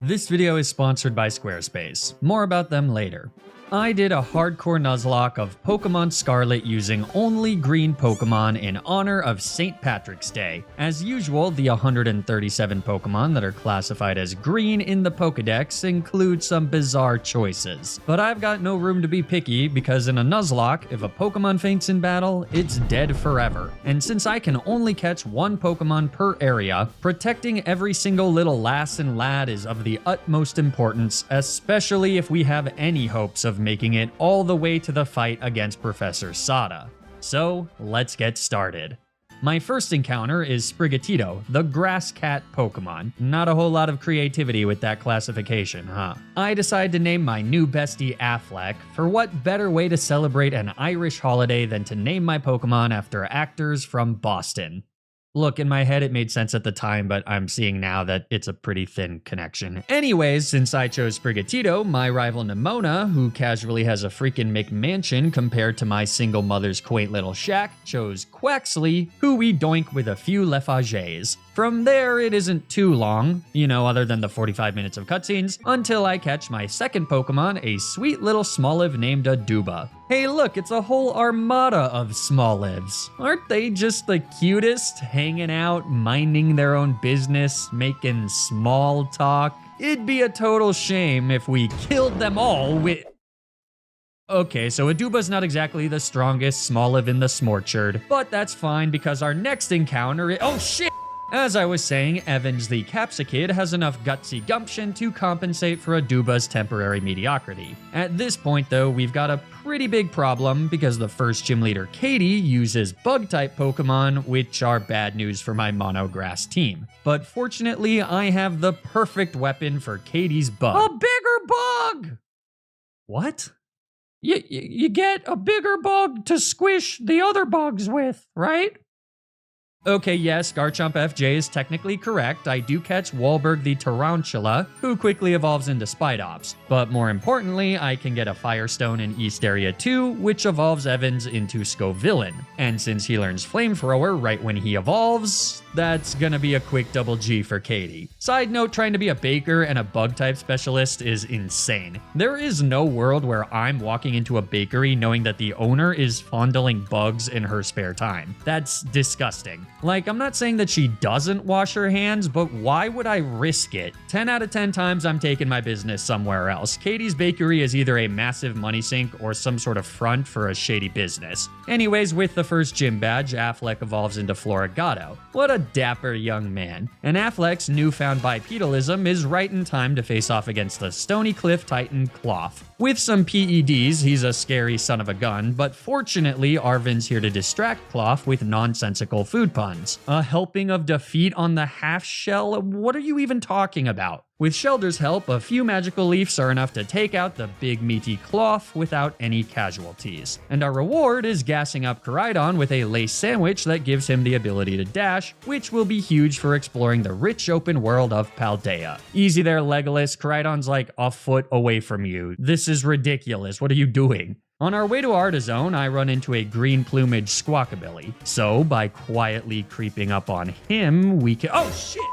This video is sponsored by Squarespace. More about them later. I did a hardcore Nuzlocke of Pokémon Scarlet using only Green Pokémon in honor of St. Patrick's Day. As usual, the 137 Pokémon that are classified as green in the Pokédex include some bizarre choices. But I've got no room to be picky because in a Nuzlocke, if a Pokémon faints in battle, it's dead forever. And since I can only catch one Pokémon per area, protecting every single little lass and lad is of the utmost importance, especially if we have any hopes of making it all the way to the fight against Professor Sada. So, let's get started. My first encounter is Sprigatito, the grass cat Pokemon. Not a whole lot of creativity with that classification, huh? I decide to name my new bestie Affleck, for what better way to celebrate an Irish holiday than to name my Pokemon after actors from Boston? Look, in my head it made sense at the time, but I'm seeing now that it's a pretty thin connection. Anyways, since I chose Sprigatito, my rival Nimona, who casually has a freaking McMansion compared to my single mother's quaint little shack, chose Quaxley, who we doink with a few Lefages. From there, it isn't too long, other than the 45 minutes of cutscenes, until I catch my second Pokemon, a sweet little Smoliv named Aduba. Hey look, it's a whole armada of Smolivs. Aren't they just the cutest? Hanging out, minding their own business, making small talk. It'd be a total shame if we killed them all with... Okay, so Aduba's not exactly the strongest Smoliv in the Smorchard, but that's fine because our next encounter is... Oh shit! As I was saying, Evans the Capsicid has enough gutsy gumption to compensate for Aduba's temporary mediocrity. At this point though, we've got a pretty big problem because the first gym leader, Katie, uses bug-type Pokemon, which are bad news for my mono-grass team. But fortunately, I have the perfect weapon for Katie's bug. A bigger bug! What? You get a bigger bug to squish the other bugs with, right? Okay, yes, Garchomp FJ is technically correct. I do catch Wahlberg the Tarantula, who quickly evolves into Spidops. But more importantly, I can get a Firestone in East Area 2, which evolves Evans into Scovillain. And since he learns Flamethrower right when he evolves, that's gonna be a quick double G for Katie. Side note, trying to be a baker and a bug-type specialist is insane. There is no world where I'm walking into a bakery knowing that the owner is fondling bugs in her spare time. That's disgusting. Like, I'm not saying that she doesn't wash her hands, but why would I risk it? 10 out of 10 times I'm taking my business somewhere else. Katie's Bakery is either a massive money sink or some sort of front for a shady business. Anyways, with the first gym badge, Affleck evolves into Floragato. What a dapper young man. And Affleck's newfound bipedalism is right in time to face off against the Stony Cliff Titan Cloth. With some PEDs, he's a scary son of a gun, but fortunately, Arvin's here to distract Cloth with nonsensical food puns. A helping of defeat on the half shell? What are you even talking about? With Shelder's help, a few magical leaves are enough to take out the big meaty Cloth without any casualties. And our reward is gassing up Koraidon with a lace sandwich that gives him the ability to dash, which will be huge for exploring the rich open world of Paldea. Easy there, Legolas. Koraidon's like a foot away from you. This is ridiculous. What are you doing? On our way to Artizone, I run into a green plumage Squawkabilly. So, by quietly creeping up on him, we can— Oh shit!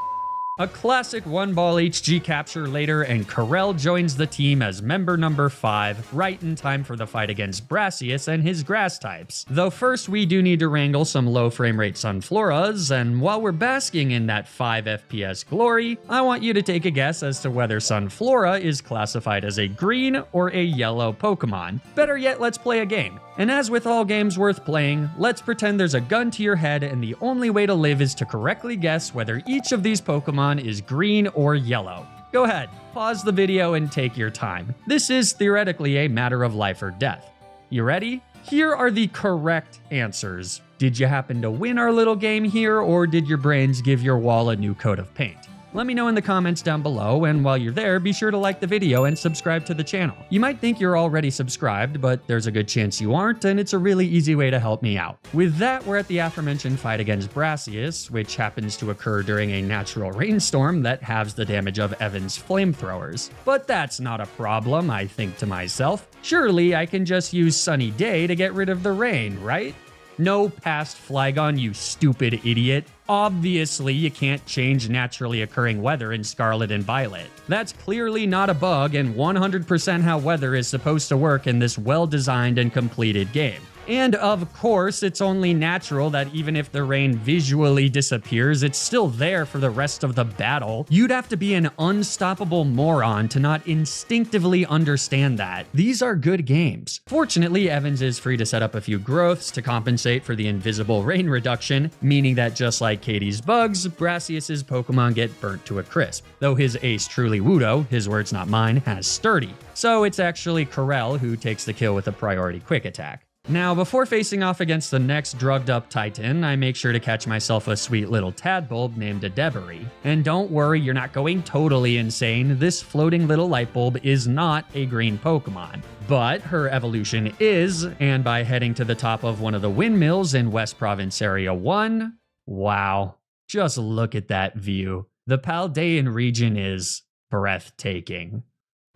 A classic one-ball HG capture later, and Karel joins the team as member number 5, right in time for the fight against Brassius and his grass types. Though first we do need to wrangle some low frame rate Sunfloras, and while we're basking in that 5 FPS glory, I want you to take a guess as to whether Sunflora is classified as a green or a yellow Pokemon. Better yet, let's play a game. And as with all games worth playing, let's pretend there's a gun to your head and the only way to live is to correctly guess whether each of these Pokemon is green or yellow. Go ahead, pause the video and take your time. This is theoretically a matter of life or death. You ready? Here are the correct answers. Did you happen to win our little game here, or did your brains give your wall a new coat of paint? Let me know in the comments down below, and while you're there, be sure to like the video and subscribe to the channel. You might think you're already subscribed, but there's a good chance you aren't, and it's a really easy way to help me out. With that, we're at the aforementioned fight against Brassius, which happens to occur during a natural rainstorm that halves the damage of Evan's flamethrowers. But that's not a problem, I think to myself. Surely I can just use Sunny Day to get rid of the rain, right? No past Flygon, you stupid idiot. Obviously, you can't change naturally occurring weather in Scarlet and Violet. That's clearly not a bug and 100% how weather is supposed to work in this well-designed and completed game. And of course, it's only natural that even if the rain visually disappears, it's still there for the rest of the battle. You'd have to be an unstoppable moron to not instinctively understand that. These are good games. Fortunately, Evans is free to set up a few growths to compensate for the invisible rain reduction, meaning that just like Katie's bugs, Brassius's Pokemon get burnt to a crisp. Though his ace truly Wudo, his words not mine, has Sturdy. So it's actually Corel who takes the kill with a priority quick attack. Now, before facing off against the next drugged-up Titan, I make sure to catch myself a sweet little Tadbulb named Adebary. And don't worry, you're not going totally insane. This floating little light bulb is not a green Pokemon. But her evolution is, and by heading to the top of one of the windmills in West Province Area 1, wow, just look at that view. The Paldean region is breathtaking.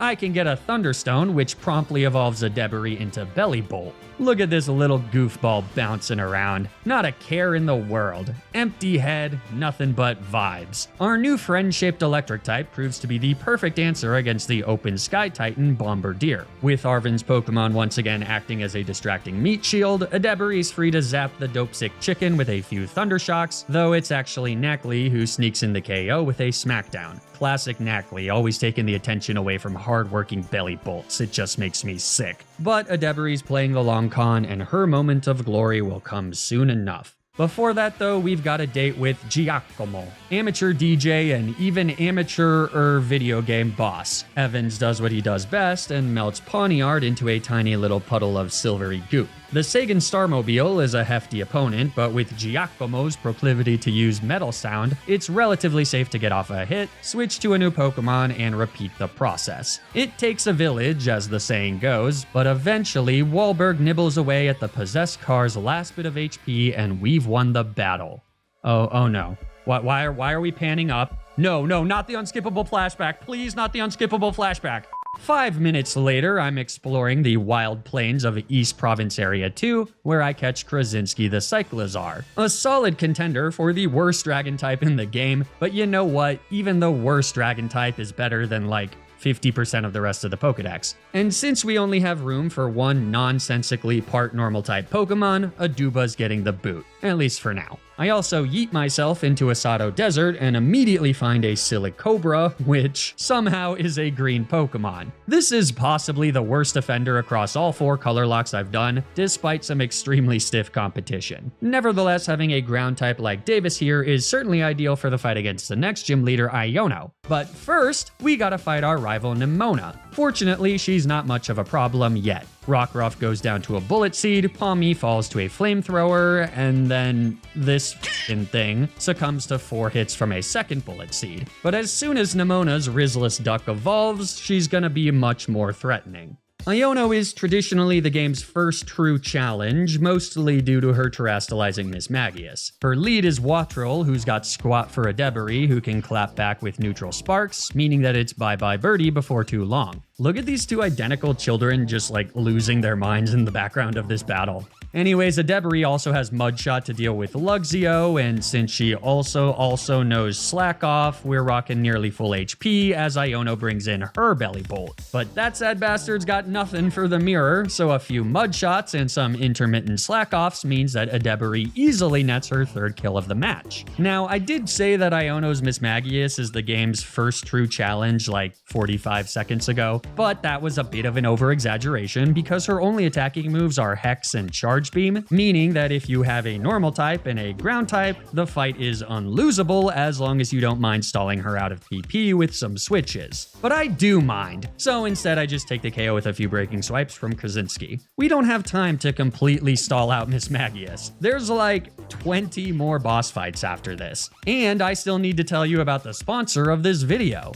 I can get a Thunderstone, which promptly evolves a Debris into Bellybolt. Look at this little goofball bouncing around. Not a care in the world. Empty head, nothing but vibes. Our new friend-shaped electric type proves to be the perfect answer against the open sky titan Bombardier. With Arven's Pokemon once again acting as a distracting meat shield, a Debris is free to zap the dope-sick chicken with a few Thundershocks, though it's actually Knackley who sneaks in the KO with a Smackdown. Classic Knackley, always taking the attention away from hard-working belly bolts. It just makes me sick. But Adebari's playing the long con, and her moment of glory will come soon enough. Before that, though, we've got a date with Giacomo, amateur DJ and even amateur video game boss. Evans does what he does best and melts Pawniard into a tiny little puddle of silvery goop. The Sagan Starmobile is a hefty opponent, but with Giacomo's proclivity to use Metal Sound, it's relatively safe to get off a hit, switch to a new Pokemon, and repeat the process. It takes a village, as the saying goes, but eventually Wahlberg nibbles away at the possessed car's last bit of HP and we've won the battle. Oh no. Why are we panning up? No, not the unskippable flashback. Please, not the unskippable flashback. 5 minutes later, I'm exploring the wild plains of East Province Area 2, where I catch Krasinski the Cyclizar. A solid contender for the worst dragon type in the game, but you know what? Even the worst dragon type is better than like 50% of the rest of the Pokedex. And since we only have room for one nonsensically part normal type Pokemon, Aduba's getting the boot, at least for now. I also yeet myself into Asado Desert and immediately find a Silicobra, which somehow is a green Pokemon. This is possibly the worst offender across all 4 color locks I've done, despite some extremely stiff competition. Nevertheless, having a ground type like Davis here is certainly ideal for the fight against the next gym leader, Iono. But first, we gotta fight our rival Nimona. Fortunately, she's not much of a problem yet. Rockruff goes down to a Bullet Seed, Palmy falls to a Flamethrower, and then this thing succumbs to 4 hits from a second Bullet Seed. But as soon as Nimona's Rizless Duck evolves, she's gonna be much more threatening. Iono is traditionally the game's first true challenge, mostly due to her terastalizing Mismagius. Her lead is Watrel, who's got Squat for a Debris, who can clap back with neutral sparks, meaning that it's bye-bye birdie before too long. Look at these 2 identical children just like losing their minds in the background of this battle. Anyways, a Debris also has Mudshot to deal with Luxio, and since she also knows Slack Off, we're rocking nearly full HP as Iono brings in her Belly Bolt. But that sad bastard's got nothing for the mirror, so a few Mudshots and some intermittent Slack Offs means that a Debris easily nets her 3rd kill of the match. Now, I did say that Iono's Mismagius is the game's first true challenge like 45 seconds ago, but that was a bit of an over-exaggeration because her only attacking moves are Hex and Charge Beam, meaning that if you have a normal type and a ground type, the fight is unlosable as long as you don't mind stalling her out of PP with some switches. But I do mind, so instead I just take the KO with a few breaking swipes from Krasinski. We don't have time to completely stall out Mismagius. There's like 20 more boss fights after this. And I still need to tell you about the sponsor of this video.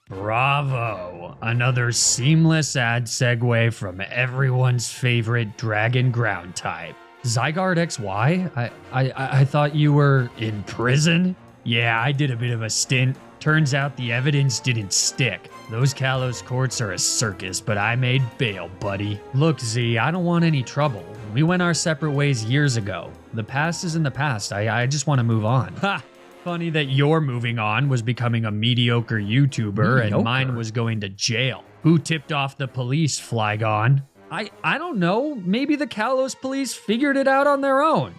Bravo! Another seamless ad segue from everyone's favorite dragon ground type. Zygarde XY? I thought you were in prison? Yeah, I did a bit of a stint Turns out the evidence didn't stick. Those Kalos courts are a circus, but I made bail, buddy. Look, Z, I don't want any trouble. We went our separate ways years ago. The past is in the past. I just want to move on. Ha! Funny that your moving on was becoming a mediocre YouTuber and mine was going to jail. Who tipped off the police, Flygon? I don't know. Maybe the Kalos police figured it out on their own.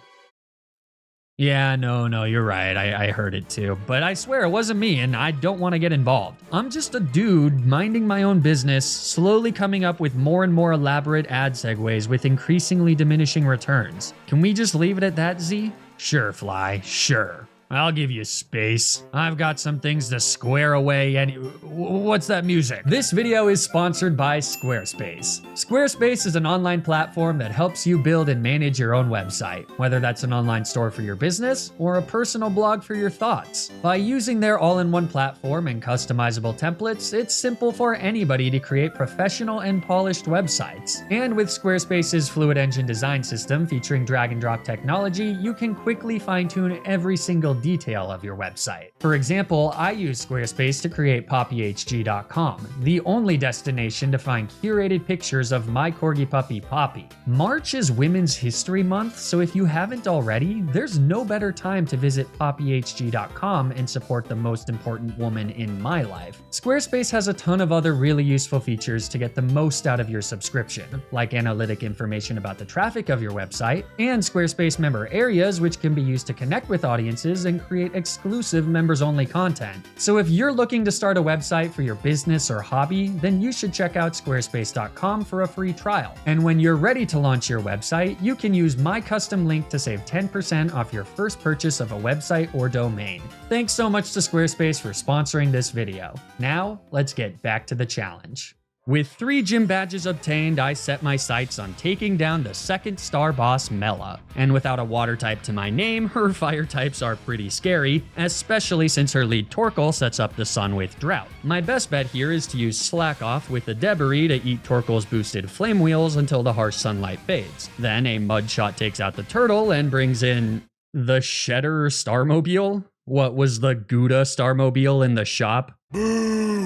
Yeah, no, you're right. I heard it too. But I swear it wasn't me, and I don't want to get involved. I'm just a dude minding my own business, slowly coming up with more and more elaborate ad segues with increasingly diminishing returns. Can we just leave it at that, Z? Sure, Fly, sure. I'll give you space. I've got some things to square away and what's that music? This video is sponsored by Squarespace. Squarespace is an online platform that helps you build and manage your own website, whether that's an online store for your business or a personal blog for your thoughts. By using their all-in-one platform and customizable templates, it's simple for anybody to create professional and polished websites. And with Squarespace's Fluid Engine design system featuring drag and drop technology, you can quickly fine-tune every single detail of your website. For example, I use Squarespace to create poppyhg.com, the only destination to find curated pictures of my corgi puppy Poppy. March is Women's History Month, so if you haven't already, there's no better time to visit poppyhg.com and support the most important woman in my life. Squarespace has a ton of other really useful features to get the most out of your subscription, like analytic information about the traffic of your website, and Squarespace member areas, which can be used to connect with audiences and create exclusive members-only content. So if you're looking to start a website for your business or hobby, then you should check out squarespace.com for a free trial. And when you're ready to launch your website, you can use my custom link to save 10% off your first purchase of a website or domain. Thanks so much to Squarespace for sponsoring this video. Now, let's get back to the challenge. With 3 gym badges obtained, I set my sights on taking down the second star boss, Mela. And without a water type to my name, her fire types are pretty scary, especially since her lead Torkoal sets up the sun with drought. My best bet here is to use Slack Off with the debris to eat Torkoal's boosted flame wheels until the harsh sunlight fades. Then a mud shot takes out the turtle and brings in the Shedder Starmobile? What was the Gouda Starmobile in the shop?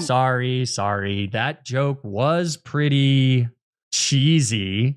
Sorry. That joke was pretty cheesy.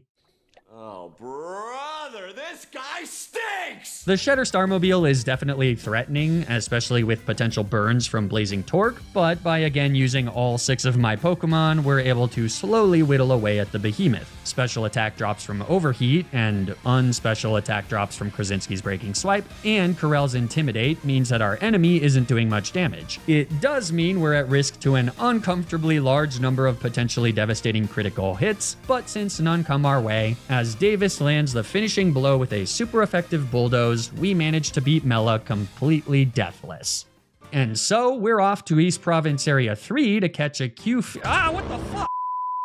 Oh, brother, this guy stinks! The Shedder Starmobile is definitely threatening, especially with potential burns from blazing torque, but by again using all 6 of my Pokemon, we're able to slowly whittle away at the behemoth. Special attack drops from Overheat, and unspecial attack drops from Krasinski's Breaking Swipe, and Corel's Intimidate means that our enemy isn't doing much damage. It does mean we're at risk to an uncomfortably large number of potentially devastating critical hits, but since none come our way, as Davis lands the finishing blow with a super effective bulldoze, we manage to beat Mela completely deathless. And so, we're off to East Province Area 3 to catch a what the fuck?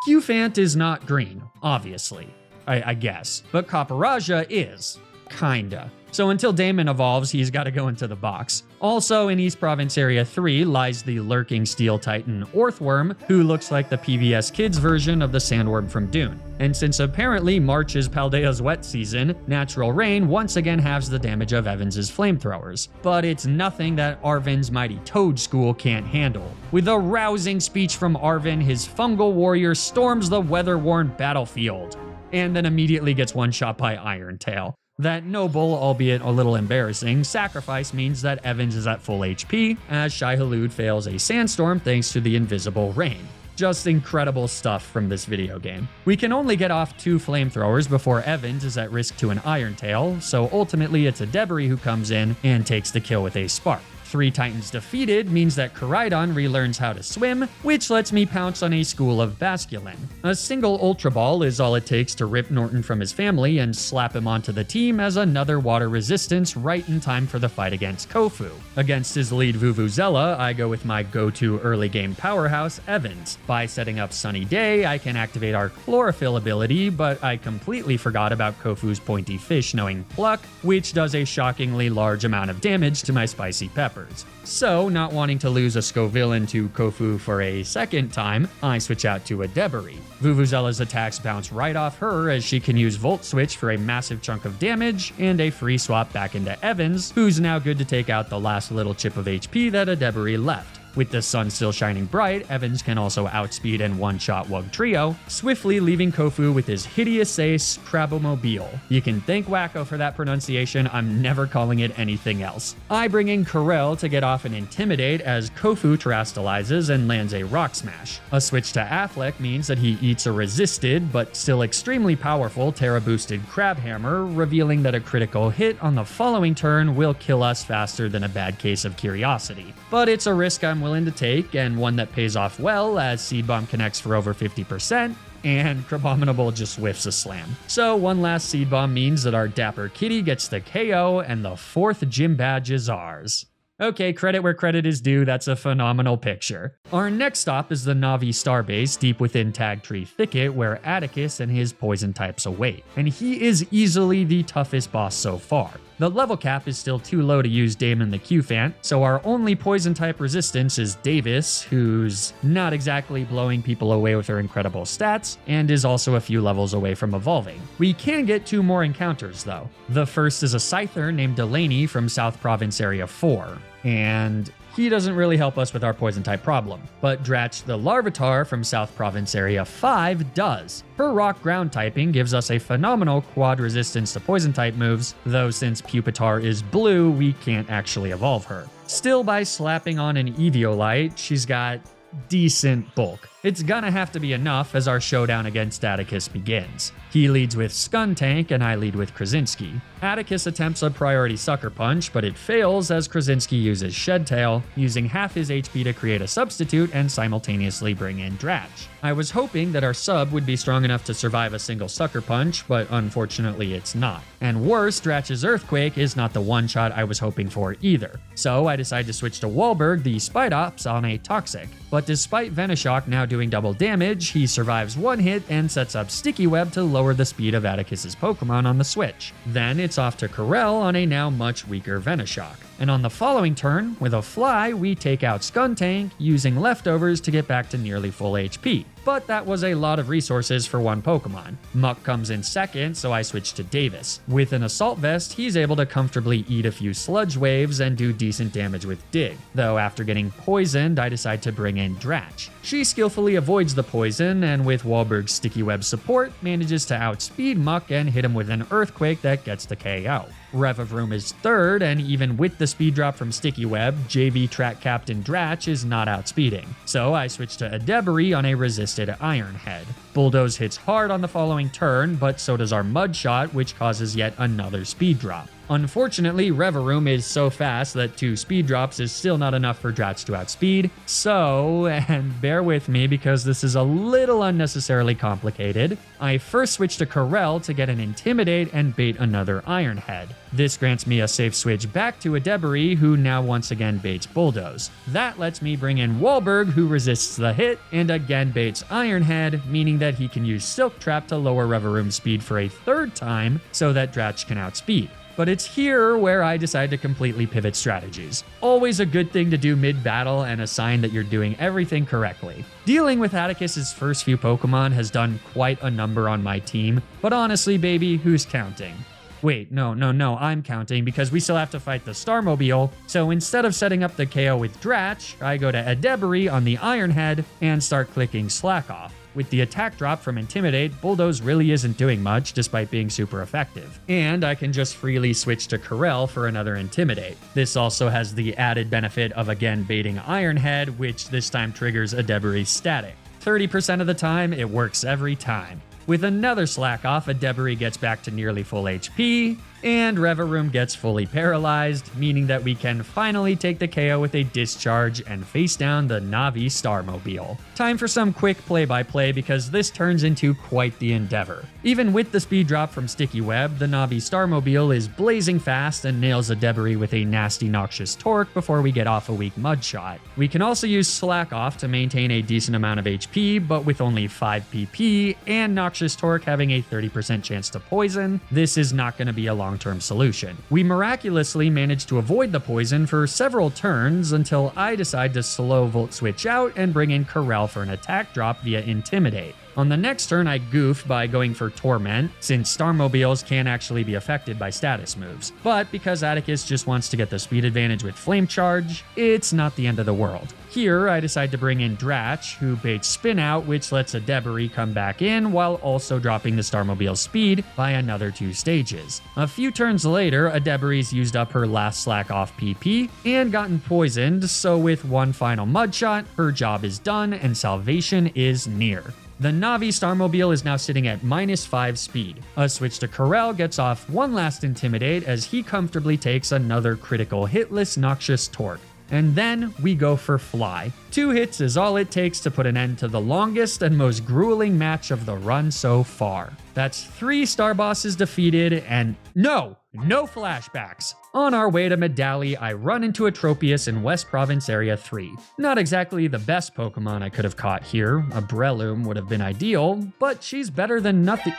Q-Fant is not green, obviously. I guess. But Copperajah is. Kinda. So until Damon evolves, he's got to go into the box. Also in East Province Area 3 lies the lurking Steel Titan Orthworm, who looks like the PBS Kids version of the Sandworm from Dune. And since apparently March is Paldea's wet season, Natural Rain once again halves the damage of Evans's flamethrowers. But it's nothing that Arven's mighty Toad School can't handle. With a rousing speech from Arven, his fungal warrior storms the weather-worn battlefield, and then immediately gets one-shot by Iron Tail. That noble, albeit a little embarrassing, sacrifice means that Evans is at full HP, as Shai-Hulud fails a sandstorm thanks to the invisible rain. Just incredible stuff from this video game. We can only get off 2 flamethrowers before Evans is at risk to an Iron Tail, so ultimately it's a Debris who comes in and takes the kill with a Spark. 3 Titans defeated means that Koraidon relearns how to swim, which lets me pounce on a school of Basculin. A single Ultra Ball is all it takes to rip Norton from his family and slap him onto the team as another water resistance right in time for the fight against Kofu. Against his lead Vuvuzela, I go with my go-to early game powerhouse, Evans. By setting up Sunny Day, I can activate our Chlorophyll ability, but I completely forgot about Kofu's Pointy Fish knowing Pluck, which does a shockingly large amount of damage to my Spicy Pepper. So, not wanting to lose a Scovillin to Kofu for a second time, I switch out to a Debris. Vuvuzela's attacks bounce right off her as she can use Volt Switch for a massive chunk of damage, and a free swap back into Evans, who's now good to take out the last little chip of HP that a Debris left. With the sun still shining bright, Evans can also outspeed and one-shot Wugtrio, swiftly leaving Kofu with his hideous ace, Crabomobile. You can thank Wacko for that pronunciation, I'm never calling it anything else. I bring in Corel to get off an Intimidate as Kofu terastalizes and lands a Rock Smash. A switch to Affleck means that he eats a resisted, but still extremely powerful Terra-boosted Crabhammer, revealing that a critical hit on the following turn will kill us faster than a bad case of curiosity. But it's a risk I'm willing to take, and one that pays off well as Seed Bomb connects for over 50%, and Crabominable just whiffs a slam. So one last Seed Bomb means that our Dapper Kitty gets the KO, and the 4th gym badge is ours. Okay, credit where credit is due, that's a phenomenal picture. Our next stop is the Navi Starbase deep within Tag Tree Thicket where Atticus and his poison types await, and he is easily the toughest boss so far. The level cap is still too low to use Damon the Q-Fant, so our only poison type resistance is Davis, who's not exactly blowing people away with her incredible stats, and is also a few levels away from evolving. We can get 2 more encounters though. The first is a Scyther named Delaney from South Province Area 4, and he doesn't really help us with our poison type problem, but Dratch the Larvitar from South Province Area 5 does. Her rock ground typing gives us a phenomenal quad resistance to poison type moves, though since Pupitar is blue, we can't actually evolve her. Still, by slapping on an Eviolite, she's got decent bulk. It's gonna have to be enough as our showdown against Atticus begins. He leads with Skuntank and I lead with Krasinski. Atticus attempts a priority Sucker Punch, but it fails as Krasinski uses Shed Tail, using half his HP to create a substitute and simultaneously bring in Dratch. I was hoping that our sub would be strong enough to survive a single Sucker Punch, but unfortunately it's not. And worse, Dratch's Earthquake is not the one-shot I was hoping for either. So I decide to switch to Wahlberg the Spidops on a Toxic. But despite Venoshock now doing double damage, he survives one hit and sets up Sticky Web to lower the speed of Atticus's Pokemon on the switch. Then it's off to Corel on a now much weaker Venoshock. And on the following turn, with a Fly, we take out Skuntank, using leftovers to get back to nearly full HP. But that was a lot of resources for one Pokemon. Muck comes in second, so I switch to Davis. With an Assault Vest, he's able to comfortably eat a few Sludge Waves and do decent damage with Dig. Though after getting poisoned, I decide to bring in Dratch. She skillfully avoids the poison, and with Wahlberg's Sticky Web support, manages to outspeed Muck and hit him with an Earthquake that gets the KO. Revavroom is third, and even with the speed drop from Sticky Web, JV Track Captain Dratch is not outspeeding. So I switch to Adebri on a resisted Iron Head. Bulldoze hits hard on the following turn, but so does our Mud Shot, which causes yet another speed drop. Unfortunately, Revavroom is so fast that 2 speed drops is still not enough for Dratch to outspeed, so, and bear with me because this is a little unnecessarily complicated, I first switch to Corel to get an Intimidate and bait another Iron Head. This grants me a safe switch back to Adebri, who now once again baits Bulldoze. That lets me bring in Wahlberg, who resists the hit, and again baits Iron Head, meaning that he can use Silk Trap to lower Revavroom's speed for a 3rd time so that Dratch can outspeed. But it's here where I decide to completely pivot strategies. Always a good thing to do mid-battle and a sign that you're doing everything correctly. Dealing with Atticus's first few Pokemon has done quite a number on my team, but honestly, baby, who's counting? Wait, no, I'm counting because we still have to fight the Starmobile, so instead of setting up the KO with Dratch, I go to Adebri on the Iron Head and start clicking Slack Off. With the attack drop from Intimidate, Bulldoze really isn't doing much despite being super effective. And I can just freely switch to Corel for another Intimidate. This also has the added benefit of again baiting Iron Head, which this time triggers Adebri's static. 30% of the time, it works every time. With another Slack Off, Adebri gets back to nearly full HP, and Revavroom gets fully paralyzed, meaning that we can finally take the KO with a Discharge and face down the Navi Starmobile. Time for some quick play-by-play because this turns into quite the endeavor. Even with the speed drop from Sticky Web, the Navi Starmobile is blazing fast and nails Adebri with a nasty Noxious Torque before we get off a weak Mud Shot. We can also use Slack Off to maintain a decent amount of HP, but with only 5 PP and Noxious Torque having a 30% chance to poison, this is not going to be a long-term solution. We miraculously manage to avoid the poison for several turns until I decide to slow Volt Switch out and bring in Corel for an attack drop via Intimidate. On the next turn, I goof by going for Torment, since Starmobiles can actually be affected by status moves. But because Atticus just wants to get the speed advantage with Flame Charge, it's not the end of the world. Here, I decide to bring in Dratch, who baits Spin Out, which lets a Debris come back in while also dropping the Starmobile's speed by another 2 stages. A few turns later, a Debris used up her last slack off PP and gotten poisoned, so with one final Mud Shot, her job is done and salvation is near. The Navi Starmobile is now sitting at -5 speed. A switch to Corel gets off one last Intimidate as he comfortably takes another critical hitless Noxious Torque. And then we go for Fly. 2 hits is all it takes to put an end to the longest and most grueling match of the run so far. That's 3 star bosses defeated and no flashbacks. On our way to Medali, I run into a Tropius in West Province Area 3. Not exactly the best Pokemon I could have caught here. A Breloom would have been ideal, but she's better than nothing.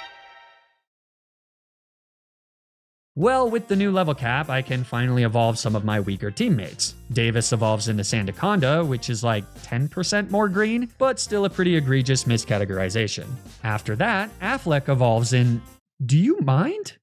Well, with the new level cap, I can finally evolve some of my weaker teammates. Davis evolves into Sandaconda, which is like 10% more green, but still a pretty egregious miscategorization. After that, Affleck evolves in... Do you mind?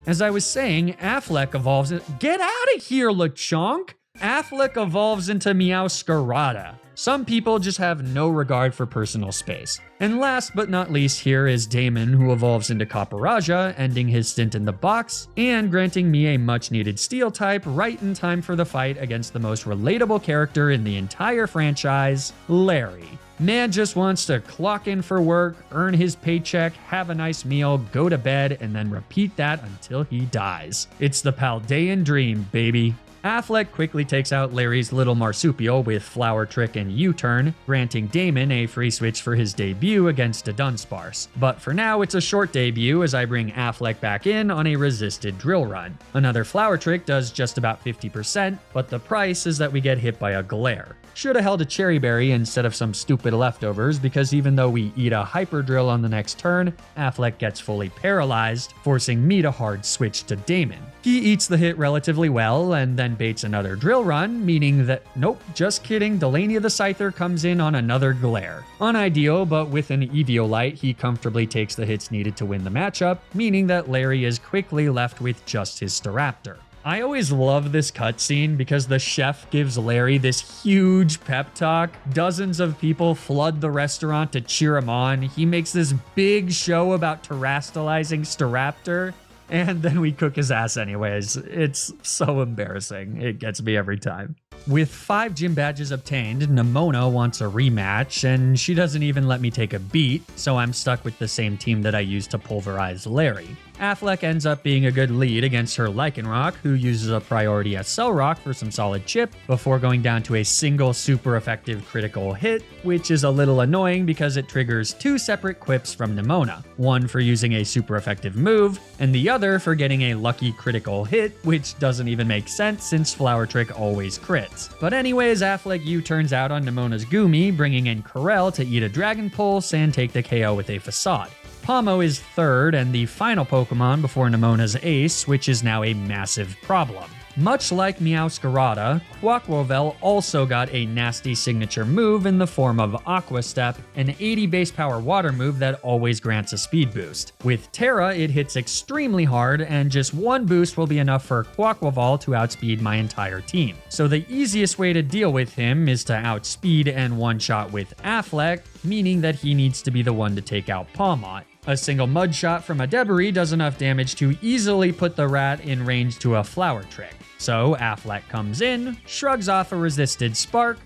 As I was saying, Affleck evolves in... Get out of here, Lechonk! Affleck evolves into Meowscarada. Some people just have no regard for personal space. And last but not least, here is Damon, who evolves into Copperajah, ending his stint in the box, and granting me a much-needed Steel type right in time for the fight against the most relatable character in the entire franchise, Larry. Man just wants to clock in for work, earn his paycheck, have a nice meal, go to bed, and then repeat that until he dies. It's the Paldean dream, baby. Affleck quickly takes out Larry's little marsupial with Flower Trick and U-Turn, granting Damon a free switch for his debut against a Dunsparce. But for now, it's a short debut as I bring Affleck back in on a resisted drill run. Another Flower Trick does just about 50%, but the price is that we get hit by a Glare. Should've held a Cherry Berry instead of some stupid leftovers, because even though we eat a Hyper Drill on the next turn, Affleck gets fully paralyzed, forcing me to hard switch to Damon. He eats the hit relatively well, and then baits another drill run, meaning that, nope, just kidding, Delania the Scyther comes in on another Glare. Unideal, but with an Eviolite, he comfortably takes the hits needed to win the matchup, meaning that Larry is quickly left with just his Staraptor. I always love this cutscene because the chef gives Larry this huge pep talk. Dozens of people flood the restaurant to cheer him on. He makes this big show about terastalizing Staraptor, and then we cook his ass anyways. It's so embarrassing. It gets me every time. With 5 gym badges obtained, Nemona wants a rematch, and she doesn't even let me take a beat, so I'm stuck with the same team that I used to pulverize Larry. Affleck ends up being a good lead against her Lycanroc, who uses a priority SL Rock for some solid chip, before going down to a single super effective critical hit, which is a little annoying because it triggers 2 separate quips from Nemona, one for using a super effective move, and the other for getting a lucky critical hit, which doesn't even make sense since Flower Trick always crits. But anyways, Affleck U-turns out on Nemona's Goomy, bringing in Corel to eat a Dragon Pulse and take the KO with a Facade. Pomo is third and the final Pokemon before Nemona's Ace, which is now a massive problem. Much like Meowscarada, Quaquavel also got a nasty signature move in the form of Aqua Step, an 80 base power water move that always grants a speed boost. With Terra, it hits extremely hard, and just one boost will be enough for Quaquavel to outspeed my entire team. So the easiest way to deal with him is to outspeed and one-shot with Affleck, meaning that he needs to be the one to take out Pawmot. A single Mud Shot from a Debris does enough damage to easily put the rat in range to a Flower Trick. So Affleck comes in, shrugs off a resisted Spark,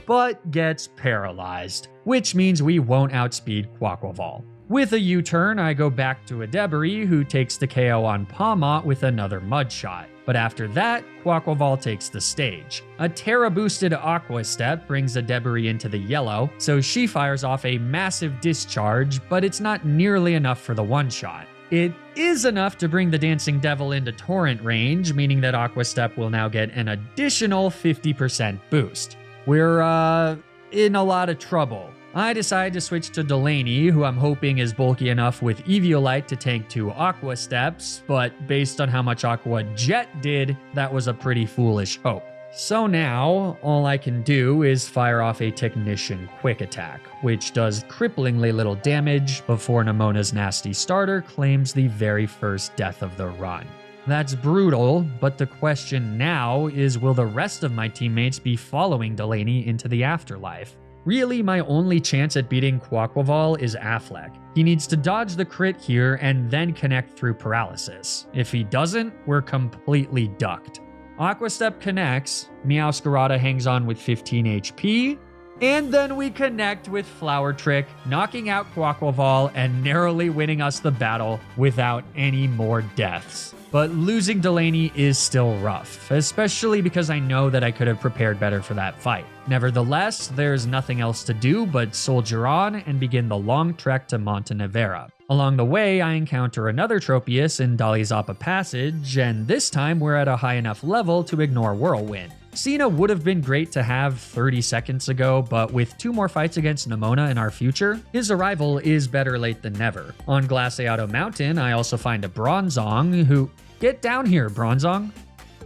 but gets paralyzed, which means we won't outspeed Quaquavel. With a U-turn, I go back to a Debris who takes the KO on Pawmot with another Mud Shot. But after that, Quaquavel takes the stage. A Terra-boosted Aqua Step brings a Debris into the yellow, so she fires off a massive discharge, but it's not nearly enough for the one-shot. It is enough to bring the Dancing Devil into Torrent range, meaning that Aqua Step will now get an additional 50% boost. We're, in a lot of trouble. I decide to switch to Delaney, who I'm hoping is bulky enough with Eviolite to tank 2 Aqua Steps, but based on how much Aqua Jet did, that was a pretty foolish hope. So now, all I can do is fire off a Technician Quick Attack, which does cripplingly little damage before Nemona's nasty starter claims the very first death of the run. That's brutal, but the question now is, will the rest of my teammates be following Delaney into the afterlife? Really, my only chance at beating Quaquaval is Affleck. He needs to dodge the crit here and then connect through paralysis. If he doesn't, we're completely ducked. Aqua Step connects, Meowscarada hangs on with 15 HP, and then we connect with Flower Trick, knocking out Quaquaval and narrowly winning us the battle without any more deaths. But losing Delaney is still rough, especially because I know that I could have prepared better for that fight. Nevertheless, there's nothing else to do but soldier on and begin the long trek to Montenevera. Along the way, I encounter another Tropius in Dalizapa Passage, and this time we're at a high enough level to ignore Whirlwind. Cena would have been great to have 30 seconds ago, but with 2 more fights against Nemona in our future, his arrival is better late than never. On Glaseado Mountain, I also find a Bronzong who... Get down here, Bronzong.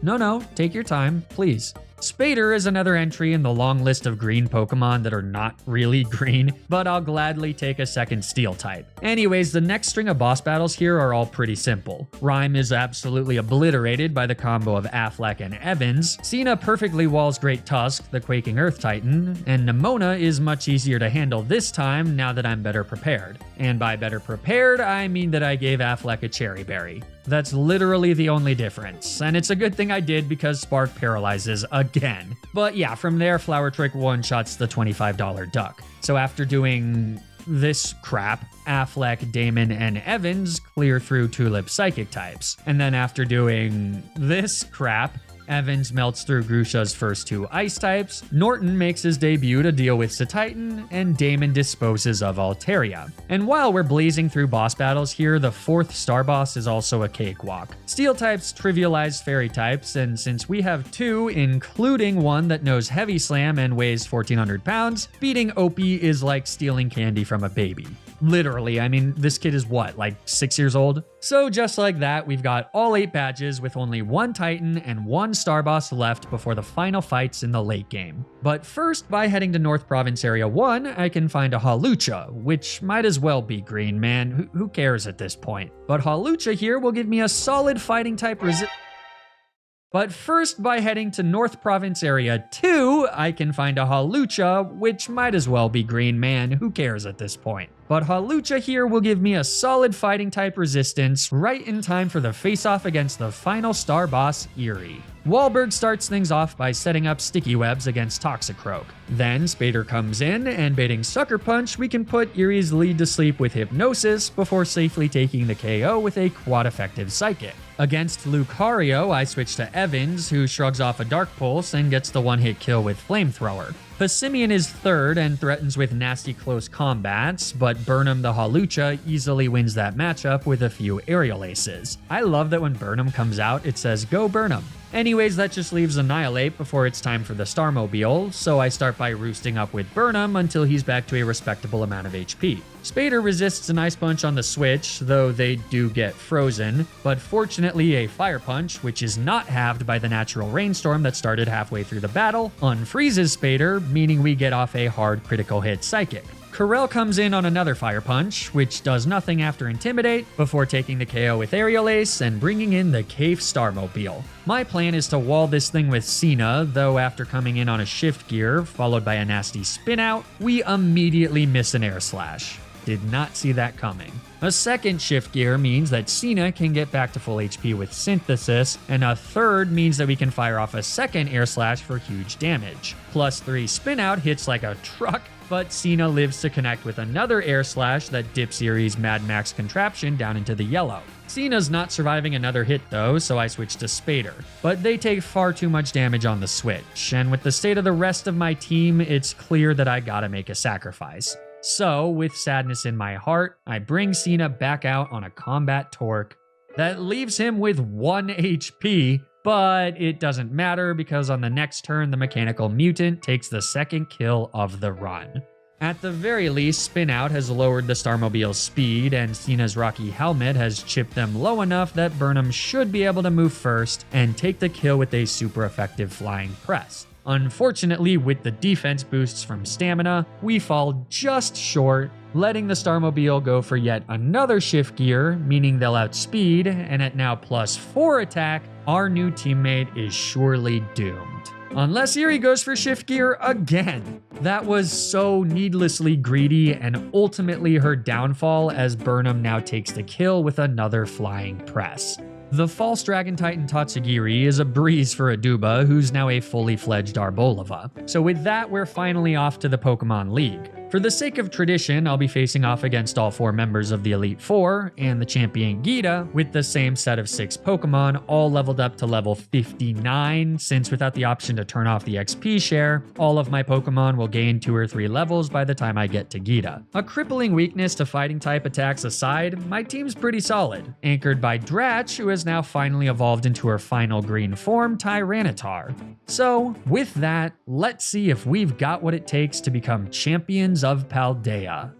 No, take your time, please. Spader is another entry in the long list of green Pokemon that are not really green, but I'll gladly take a second Steel type. Anyways, the next string of boss battles here are all pretty simple. Rhyme is absolutely obliterated by the combo of Affleck and Evans, Cena perfectly walls Great Tusk, the Quaking Earth Titan, and Nemona is much easier to handle this time now that I'm better prepared. And by better prepared, I mean that I gave Affleck a Cherry Berry. That's literally the only difference, and it's a good thing I did because Spark paralyzes again. But yeah, from there, Flower Trick one-shots the $25 duck. So after doing this crap, Affleck, Damon, and Evans clear through Tulip Psychic types. And then after doing this crap, Evans melts through Grusha's first 2 ice types, Norton makes his debut to deal with Cetitan, and Damon disposes of Altaria. And while we're blazing through boss battles here, the 4th star boss is also a cakewalk. Steel types trivialize fairy types, and since we have 2, including one that knows Heavy Slam and weighs 1,400 pounds, beating Opie is like stealing candy from a baby. Literally, I mean, this kid is what, like 6 years old? So just like that, we've got all 8 badges with only 1 Titan and 1 Star Boss left before the final fights in the late game. But first, by heading to North Province Area 1, I can find a Hawlucha, which might as well be green, man. Who cares at this point? But Hawlucha here will give me a solid fighting type But first, by heading to North Province Area 2, I can find a Hawlucha, which might as well be green, man. Who cares at this point? But Hawlucha here will give me a solid fighting type resistance right in time for the face-off against the final star boss, Eerie. Wahlberg starts things off by setting up sticky webs against Toxicroak. Then Spader comes in, and baiting Sucker Punch, we can put Eerie's lead to sleep with Hypnosis before safely taking the KO with a quad-effective Psychic. Against Lucario, I switch to Evans, who shrugs off a Dark Pulse and gets the one-hit kill with Flamethrower. Passimian is 3rd and threatens with nasty close combats, but Burnham the Hawlucha easily wins that matchup with a few aerial aces. I love that when Burnham comes out, it says, "Go Burnham." Anyways, that just leaves Annihilate before it's time for the Starmobile, so I start by roosting up with Burnham until he's back to a respectable amount of HP. Spader resists an Ice Punch on the switch, though they do get frozen, but fortunately a Fire Punch, which is not halved by the natural rainstorm that started halfway through the battle, unfreezes Spader, meaning we get off a hard critical hit Psychic. Corel comes in on another Fire Punch, which does nothing after Intimidate, before taking the KO with Aerial Ace and bringing in the Cave Starmobile. My plan is to wall this thing with Cena, though after coming in on a Shift Gear, followed by a nasty Spin Out, we immediately miss an Air Slash. Did not see that coming. A second Shift Gear means that Cena can get back to full HP with Synthesis, and a third means that we can fire off a second Air Slash for huge damage. Plus 3 Spin Out hits like a truck, but Cena lives to connect with another Air Slash that dips Erie's Mad Max contraption down into the yellow. Cena's not surviving another hit though, so I switch to Spader. But they take far too much damage on the switch, and with the state of the rest of my team, it's clear that I gotta make a sacrifice. So, with sadness in my heart, I bring Cena back out on a combat torque that leaves him with 1 HP, but it doesn't matter because on the next turn, the Mechanical Mutant takes the second kill of the run. At the very least, Spin Out has lowered the Starmobile's speed, and Cena's Rocky Helmet has chipped them low enough that Burnham should be able to move first and take the kill with a super effective flying press. Unfortunately, with the defense boosts from Stamina, we fall just short, letting the Starmobile go for yet another shift gear, meaning they'll outspeed, and at now +4 attack, our new teammate is surely doomed. Unless Eerie goes for shift gear again. That was so needlessly greedy and ultimately her downfall as Burnham now takes the kill with another flying press. The false Dragon Titan Tatsugiri is a breeze for Aduba, who's now a fully fledged Arboleva. So with that, we're finally off to the Pokemon League. For the sake of tradition, I'll be facing off against all 4 members of the Elite Four and the champion Gita with the same set of 6 Pokemon, all leveled up to level 59, since without the option to turn off the XP share, all of my Pokemon will gain 2 or 3 levels by the time I get to Gita. A crippling weakness to fighting type attacks aside, my team's pretty solid, anchored by Dratch, who has now finally evolved into her final green form, Tyranitar. So, with that, let's see if we've got what it takes to become champions of Paldea.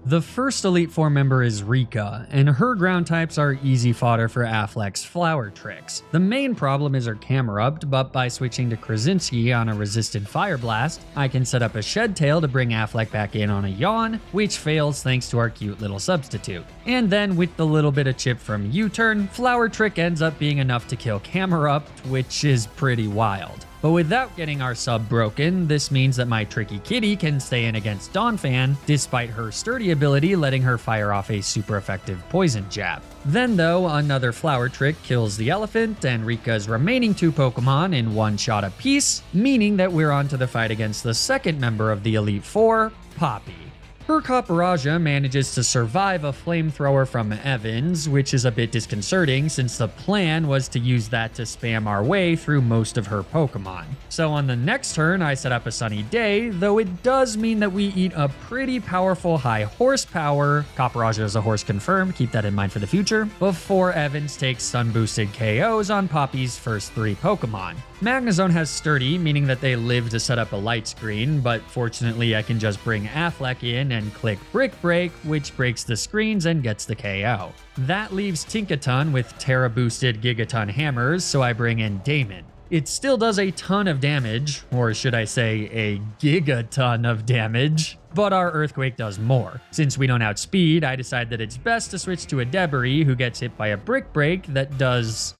The first Elite Four member is Rika, and her ground types are easy fodder for Affleck's flower tricks. The main problem is her Camerupt, but by switching to Krasinski on a resisted Fire Blast, I can set up a Shed Tail to bring Affleck back in on a Yawn, which fails thanks to our cute little substitute. And then with the little bit of chip from U-Turn, Flower Trick ends up being enough to kill Camerupt, which is pretty wild. But without getting our sub broken, this means that my Tricky Kitty can stay in against Donphan, despite her sturdy ability letting her fire off a super effective poison jab. Then though, another Flower Trick kills the elephant and Rika's remaining 2 Pokemon in 1 shot apiece, meaning that we're on to the fight against the second member of the Elite Four, Poppy. Her Copperajah manages to survive a flamethrower from Evans, which is a bit disconcerting since the plan was to use that to spam our way through most of her Pokemon. So on the next turn, I set up a Sunny Day, though it does mean that we eat a pretty powerful high horsepower, Copperajah is a horse confirmed, keep that in mind for the future, before Evans takes stun boosted KOs on Poppy's first 3 Pokemon. Magnezone has Sturdy, meaning that they live to set up a light screen, but fortunately I can just bring Affleck in and click Brick Break, which breaks the screens and gets the KO. That leaves Tinkaton with Terra boosted Gigaton hammers, so I bring in Damon. It still does a ton of damage, or should I say a gigaton of damage, but our Earthquake does more. Since we don't outspeed, I decide that it's best to switch to a Debris who gets hit by a Brick Break that does...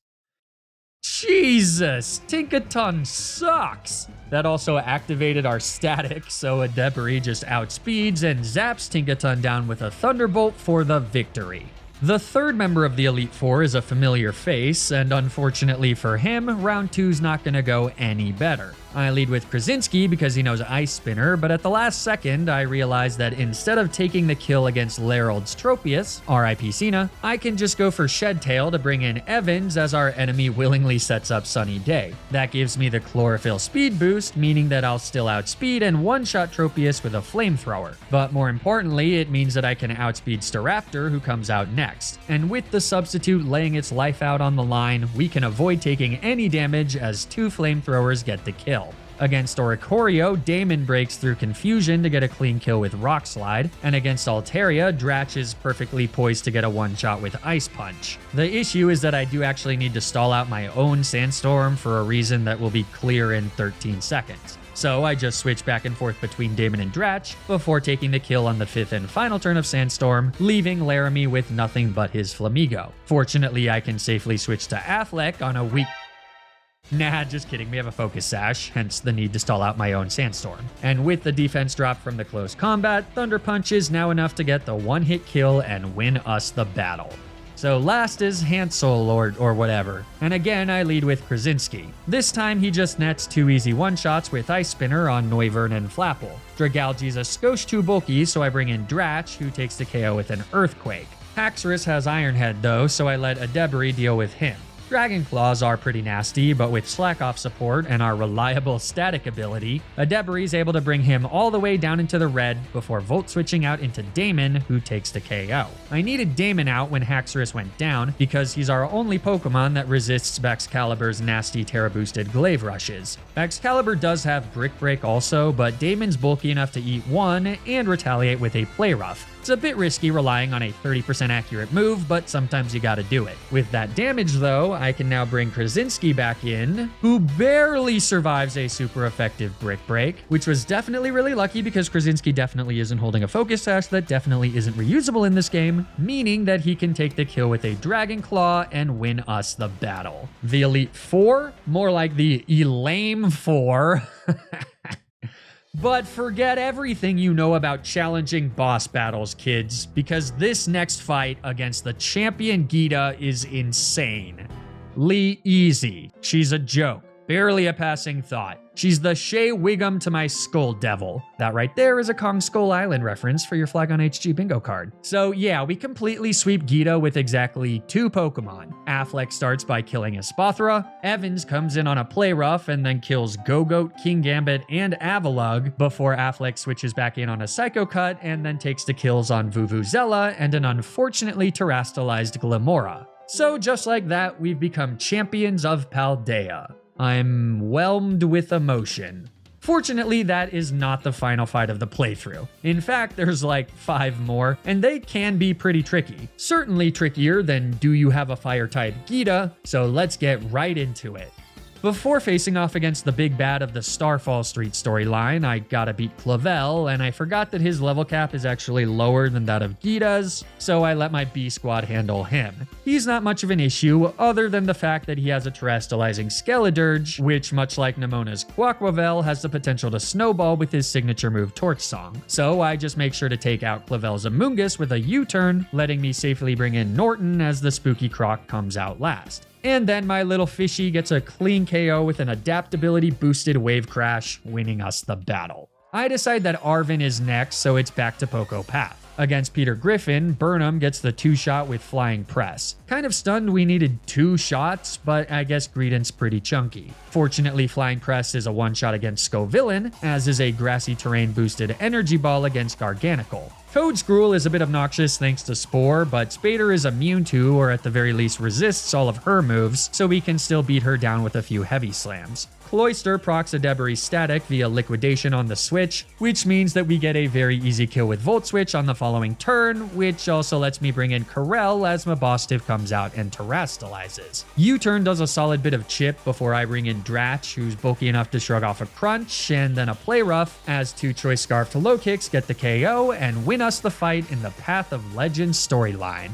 Jesus, Tinkaton sucks! That also activated our static, so a Debris just outspeeds and zaps Tinkaton down with a Thunderbolt for the victory. The third member of the Elite Four is a familiar face, and unfortunately for him, round 2's not gonna go any better. I lead with Krasinski because he knows Ice Spinner, but at the last second, I realized that instead of taking the kill against Lerald's Tropius, RIP Cena, I can just go for Shed Tail to bring in Evans as our enemy willingly sets up Sunny Day. That gives me the Chlorophyll speed boost, meaning that I'll still outspeed and one-shot Tropius with a Flamethrower. But more importantly, it means that I can outspeed Staraptor, who comes out next. And with the substitute laying its life out on the line, we can avoid taking any damage as 2 Flamethrowers get the kill. Against Oricorio, Damon breaks through Confusion to get a clean kill with Rock Slide, and against Altaria, Dratch is perfectly poised to get a one-shot with Ice Punch. The issue is that I do actually need to stall out my own Sandstorm for a reason that will be clear in 13 seconds. So I just switch back and forth between Damon and Dratch before taking the kill on the 5th and final turn of Sandstorm, leaving Laramie with nothing but his Flamigo. Fortunately, I can safely switch to Affleck on a weak... Nah, just kidding, we have a Focus Sash, hence the need to stall out my own Sandstorm. And with the defense drop from the close combat, Thunder Punch is now enough to get the one-hit kill and win us the battle. So last is Hansel or whatever, and again I lead with Krasinski. This time he just nets 2 easy one-shots with Ice Spinner on Noivern and Flapple. Dragalge's a skosh too bulky, so I bring in Dratch, who takes the KO with an Earthquake. Haxorus has Iron Head though, so I let a Debris deal with him. Dragon Claws are pretty nasty, but with Slack Off support and our reliable static ability, Adebri is able to bring him all the way down into the red before Volt switching out into Damon, who takes the KO. I needed Damon out when Haxorus went down because he's our only Pokemon that resists Baxcalibur's nasty Terra boosted Glaive Rushes. Baxcalibur does have Brick Break also, but Damon's bulky enough to eat one and retaliate with a Play Rough. It's a bit risky relying on a 30% accurate move, but sometimes you gotta do it. With that damage though, I can now bring Krasinski back in, who barely survives a super effective Brick Break, which was definitely really lucky because Krasinski definitely isn't holding a Focus Sash that definitely isn't reusable in this game, meaning that he can take the kill with a Dragon Claw and win us the battle. The Elite Four? More like the Elame Four. But forget everything you know about challenging boss battles, kids, because this next fight against the champion Gita is insane. Lee Easy. She's a joke. Barely a passing thought. She's the Shea Wiggum to my Skull Devil. That right there is a Kong Skull Island reference for your Flag on HG bingo card. So yeah, we completely sweep Gita with exactly 2 Pokemon. Affleck starts by killing Espathra, Evans comes in on a Play Rough and then kills Go-Goat, King Gambit, and Avalugg before Affleck switches back in on a Psycho Cut and then takes the kills on Vuvuzela and an unfortunately terastalized Glimora. So just like that, we've become champions of Paldea. I'm whelmed with emotion. Fortunately, that is not the final fight of the playthrough. In fact, there's like 5 more, and they can be pretty tricky. Certainly trickier than Do You Have a Fire-type Gita, so let's get right into it. Before facing off against the big bad of the Starfall Street storyline, I gotta beat Clavel, and I forgot that his level cap is actually lower than that of Gita's, so I let my B squad handle him. He's not much of an issue, other than the fact that he has a terastalizing Skeledirge, which, much like Nemona's Quaquavel, has the potential to snowball with his signature move Torch Song. So I just make sure to take out Clavel's Amoonguss with a U-turn, letting me safely bring in Norton as the Spooky Croc comes out last. And then my little fishy gets a clean KO with an adaptability boosted Wave Crash, winning us the battle. I decide that Arven is next, so it's back to Poco Path. Against Peter Griffin, Burnham gets the 2-shot with Flying Press. Kind of stunned we needed 2 shots, but I guess Greedent's pretty chunky. Fortunately, Flying Press is a 1-shot against Scovillain, as is a Grassy Terrain boosted Energy Ball against Garganical. Toadscruel is a bit obnoxious thanks to Spore, but Spader is immune to, or at the very least resists all of her moves, so we can still beat her down with a few heavy slams. Cloyster procs a Debris Static via Liquidation on the switch, which means that we get a very easy kill with Volt Switch on the following turn, which also lets me bring in Corel as Mabostiv comes out and terastalizes. U-turn does a solid bit of chip before I bring in Dratch, who's bulky enough to shrug off a Crunch, and then a Play Rough as 2 Choice Scarf to low kicks get the KO and win us the fight in the Path of Legends storyline.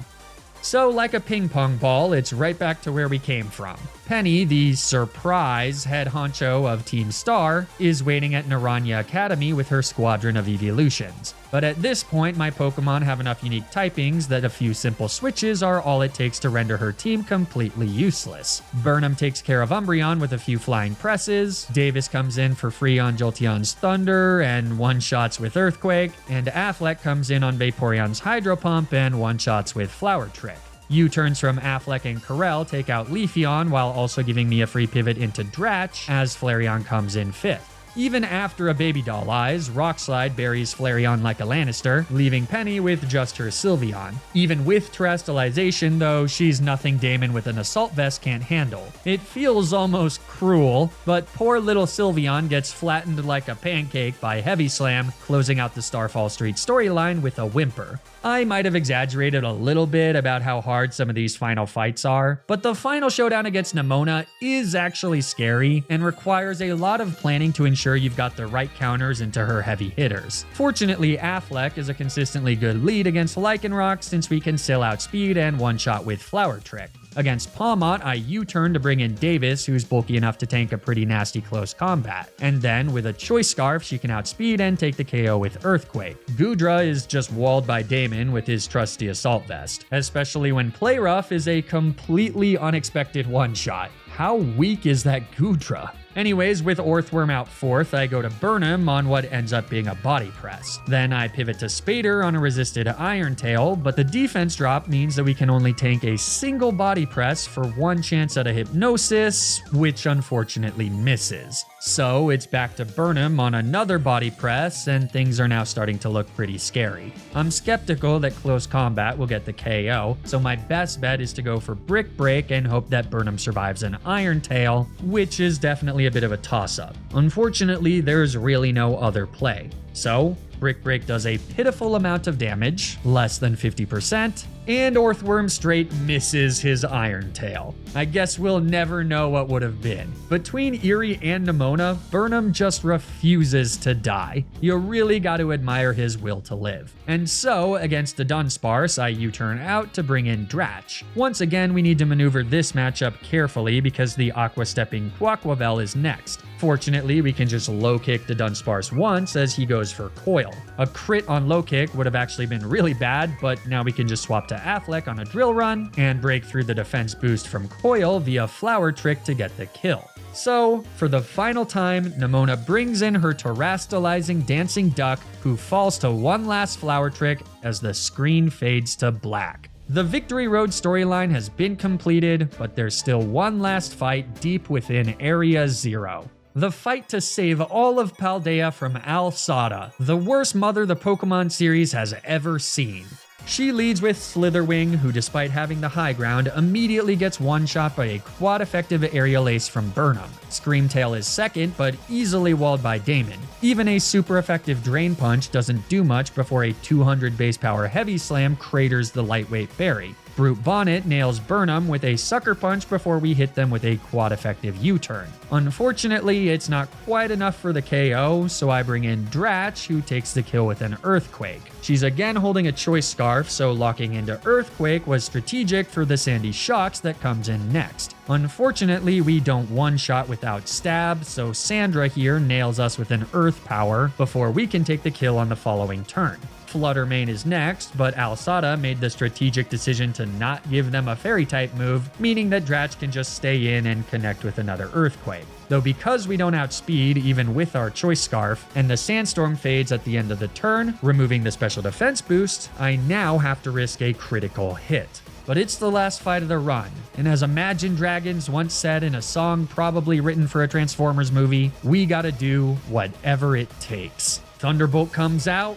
So like a ping pong ball, it's right back to where we came from. Penny, the surprise head honcho of Team Star, is waiting at Naranja Academy with her squadron of evolutions. But at this point, my Pokemon have enough unique typings that a few simple switches are all it takes to render her team completely useless. Burnham takes care of Umbreon with a few flying presses, Davis comes in for free on Jolteon's Thunder and 1-shots with Earthquake, and Affleck comes in on Vaporeon's Hydro Pump and 1-shots with Flower Trick. U-turns from Affleck and Corel take out Leafeon while also giving me a free pivot into Dratch as Flareon comes in 5th. Even after a Baby Doll Eyes, Rockslide buries Flareon like a Lannister, leaving Penny with just her Sylveon. Even with Terastalization, though, she's nothing Damon with an Assault Vest can't handle. It feels almost cruel, but poor little Sylveon gets flattened like a pancake by Heavy Slam, closing out the Starfall Street storyline with a whimper. I might have exaggerated a little bit about how hard some of these final fights are, but the final showdown against Nemona is actually scary and requires a lot of planning to ensure you've got the right counters into her heavy hitters. Fortunately, Affleck is a consistently good lead against Lycanroc since we can still outspeed and 1-shot with Flower Trick. Against Palmont, I U-turn to bring in Davis, who's bulky enough to tank a pretty nasty close combat. And then, with a Choice Scarf, she can outspeed and take the KO with Earthquake. Goodra is just walled by Damon with his trusty Assault Vest, especially when Play Rough is a completely unexpected 1-shot. How weak is that Goodra? Anyways, with Orthworm out 4th, I go to Burnham on what ends up being a body press. Then I pivot to Spader on a resisted Iron Tail, but the defense drop means that we can only tank a single body press for 1 chance at a Hypnosis, which unfortunately misses. So it's back to Burnham on another body press, and things are now starting to look pretty scary. I'm skeptical that close combat will get the KO, so my best bet is to go for Brick Break and hope that Burnham survives an Iron Tail, which is definitely a bit of a toss-up. Unfortunately, there's really no other play. So, Brick Break does a pitiful amount of damage, less than 50%, and Orthworm straight misses his Iron Tail. I guess we'll never know what would have been. Between Eerie and Nemona, Burnham just refuses to die. You really got to admire his will to live. And so, against the Dunsparce, I U-turn out to bring in Dratch. Once again, we need to maneuver this matchup carefully because the Aqua-stepping Quaquavel is next. Fortunately, we can just low kick the Dunsparce once as he goes for Coil. A crit on low kick would have actually been really bad, but now we can just swap to Affleck on a drill run and break through the defense boost from Coil via Flower Trick to get the kill. So, for the final time, Nemona brings in her Terastalizing Dancing Duck, who falls to one last Flower Trick as the screen fades to black. The Victory Road storyline has been completed, but there's still one last fight deep within Area 0. The fight to save all of Paldea from Alsada, the worst mother the Pokemon series has ever seen. She leads with Slitherwing, who despite having the high ground, immediately gets one-shot by a quad-effective Aerial Ace from Burnham. Screamtail is second, but easily walled by Damon. Even a super effective Drain Punch doesn't do much before a 200 base power Heavy Slam craters the lightweight Berry. Brute Bonnet nails Burnham with a Sucker Punch before we hit them with a quad-effective U-turn. Unfortunately, it's not quite enough for the KO, so I bring in Dratch, who takes the kill with an Earthquake. She's again holding a Choice Scarf, so locking into Earthquake was strategic for the Sandy Shocks that comes in next. Unfortunately, we don't one-shot without Stab, so Sandra here nails us with an Earth Power before we can take the kill on the following turn. Fluttermane is next, but Alsada made the strategic decision to not give them a Fairy-type move, meaning that Dratch can just stay in and connect with another Earthquake. Though because we don't outspeed even with our Choice Scarf, and the Sandstorm fades at the end of the turn, removing the special defense boost, I now have to risk a critical hit. But it's the last fight of the run, and as Imagine Dragons once said in a song probably written for a Transformers movie, we gotta do whatever it takes. Thunderbolt comes out,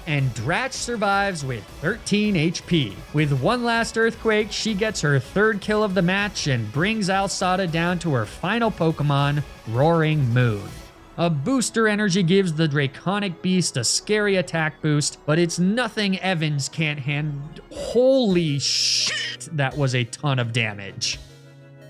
and Dratch survives with 13 HP. With one last Earthquake, she gets her 3rd kill of the match and brings Alsada down to her final Pokemon, Roaring Moon. A booster energy gives the Draconic Beast a scary attack boost, but it's nothing Evans can't handle. Holy shit, that was a ton of damage.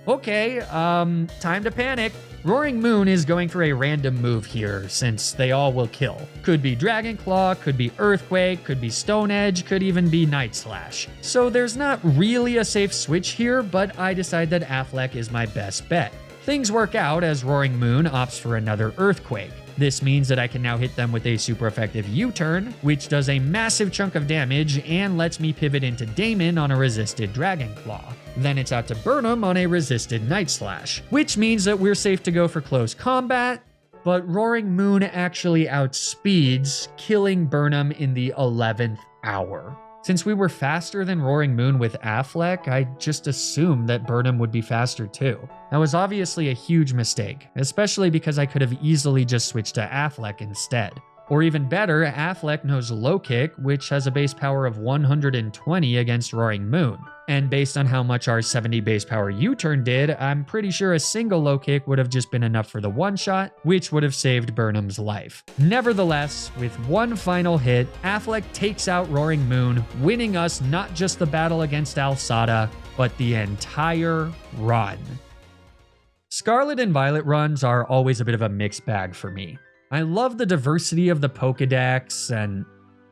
Okay, time to panic. Roaring Moon is going for a random move here, since they all will kill. Could be Dragon Claw, could be Earthquake, could be Stone Edge, could even be Night Slash. So there's not really a safe switch here, but I decide that Affleck is my best bet. Things work out as Roaring Moon opts for another Earthquake. This means that I can now hit them with a super effective U-turn, which does a massive chunk of damage and lets me pivot into Damon on a resisted Dragon Claw. Then it's out to Burnham on a resisted Night Slash, which means that we're safe to go for close combat, but Roaring Moon actually outspeeds, killing Burnham in the 11th hour. Since we were faster than Roaring Moon with Affleck, I just assumed that Burnham would be faster too. That was obviously a huge mistake, especially because I could have easily just switched to Affleck instead. Or even better, Affleck knows Low Kick, which has a base power of 120 against Roaring Moon. And based on how much our 70 base power U-turn did, I'm pretty sure a single Low Kick would have just been enough for the one-shot, which would have saved Burnham's life. Nevertheless, with one final hit, Affleck takes out Roaring Moon, winning us not just the battle against Alsada, but the entire run. Scarlet and Violet runs are always a bit of a mixed bag for me. I love the diversity of the Pokédex and,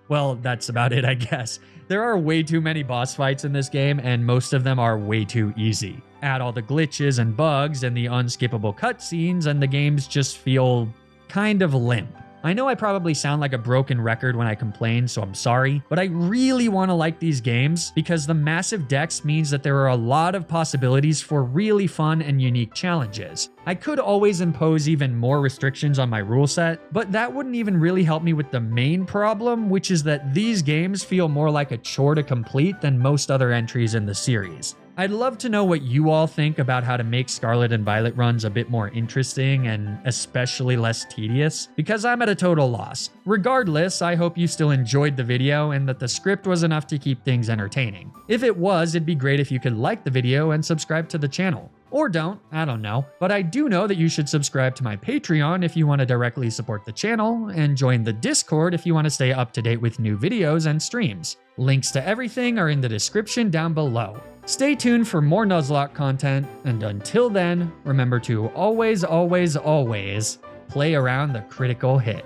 well, that's about it, I guess. There are way too many boss fights in this game, and most of them are way too easy. Add all the glitches and bugs and the unskippable cutscenes, and the games just feel kind of limp. I know I probably sound like a broken record when I complain, so I'm sorry, but I really want to like these games because the massive decks means that there are a lot of possibilities for really fun and unique challenges. I could always impose even more restrictions on my rule set, but that wouldn't even really help me with the main problem, which is that these games feel more like a chore to complete than most other entries in the series. I'd love to know what you all think about how to make Scarlet and Violet runs a bit more interesting and especially less tedious, because I'm at a total loss. Regardless, I hope you still enjoyed the video and that the script was enough to keep things entertaining. If it was, it'd be great if you could like the video and subscribe to the channel. Or don't, I don't know. But I do know that you should subscribe to my Patreon if you want to directly support the channel, and join the Discord if you want to stay up to date with new videos and streams. Links to everything are in the description down below. Stay tuned for more Nuzlocke content, and until then, remember to always, always, always play around the critical hit.